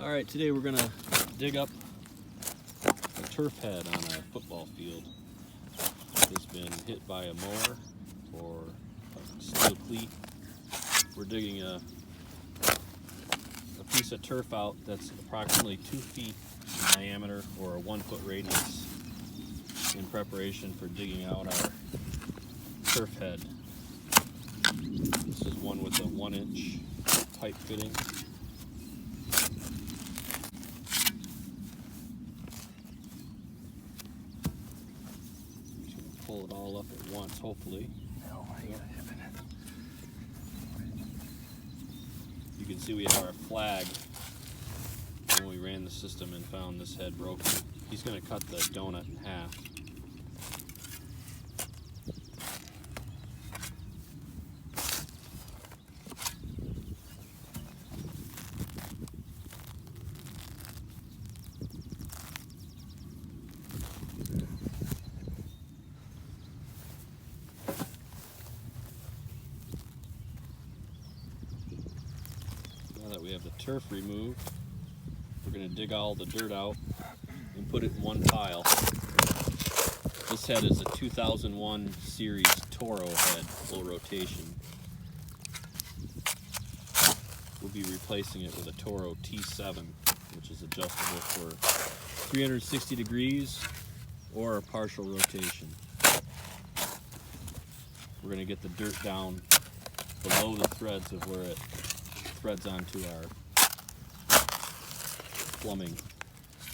Alright, today we're going to dig up a turf head on a football field. It has been hit by a mower or a steel cleat. We're digging a piece of turf out that's approximately 2 feet in diameter or a 1 foot radius in preparation for digging out our turf head. This is one with a 1-inch pipe fitting. Pull it all up at once, hopefully. No, I gotta hip it. You can see we have our flag when we ran the system and found this head broken. He's going to cut the donut in half. Now that we have the turf removed, we're going to dig all the dirt out and put it in one pile. This head is a 2001 series Toro head, full rotation. We'll be replacing it with a Toro T7, which is adjustable for 360 degrees or a partial rotation. We're going to get the dirt down below the threads of where it threads onto our plumbing,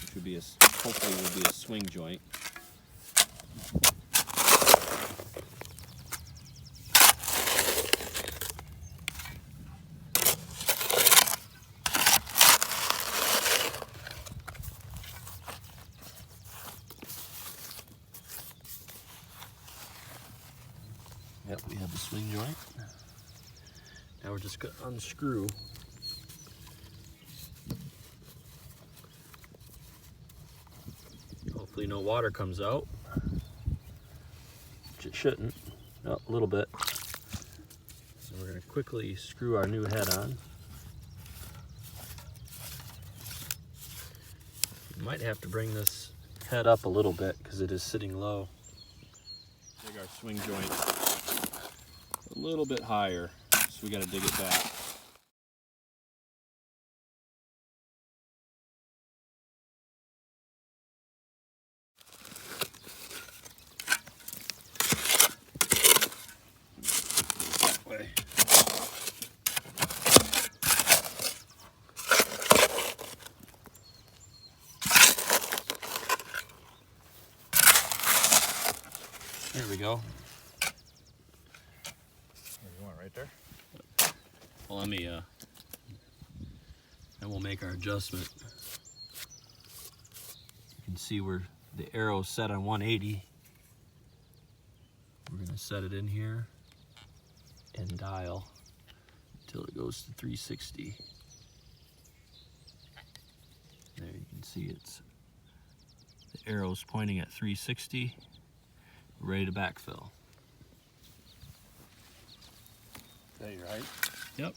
which would be hopefully will be a swing joint. Yep, we have the swing joint. Now we're just going to unscrew hopefully no water comes out, which it shouldn't. No, a little bit. So we're going to quickly screw our new head on. You might have to bring this head up a little bit because it is sitting low. Dig our swing joint a little bit higher, so we got to dig it back. That way. There we go. Right there. Well, let me, and we'll make our adjustment. You can see where the arrow's set on 180. We're gonna set it in here and dial until it goes to 360. There you can see the arrow's pointing at 360. We're ready to backfill. Is that your height? Yep.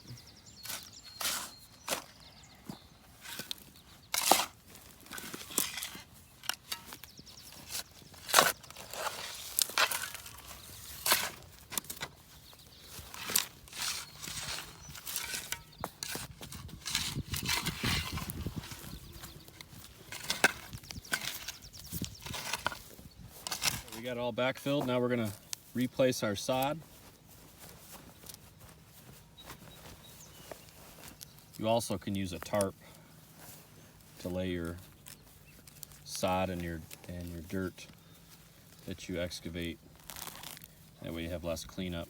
We got it all backfilled. Now we're going to replace our sod. You also can use a tarp to lay your sod and your dirt that you excavate. That way you have less cleanup.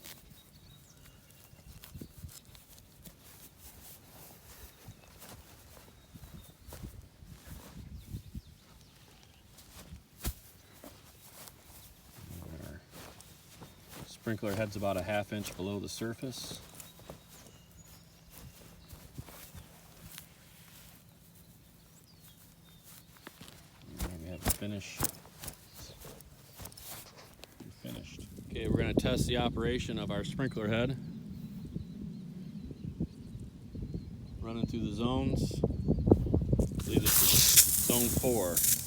Our sprinkler head's about a ½ inch below the surface. Finish. You're finished. Okay, we're going to test the operation of our sprinkler head. Running through the zones. Actually, this is zone 4.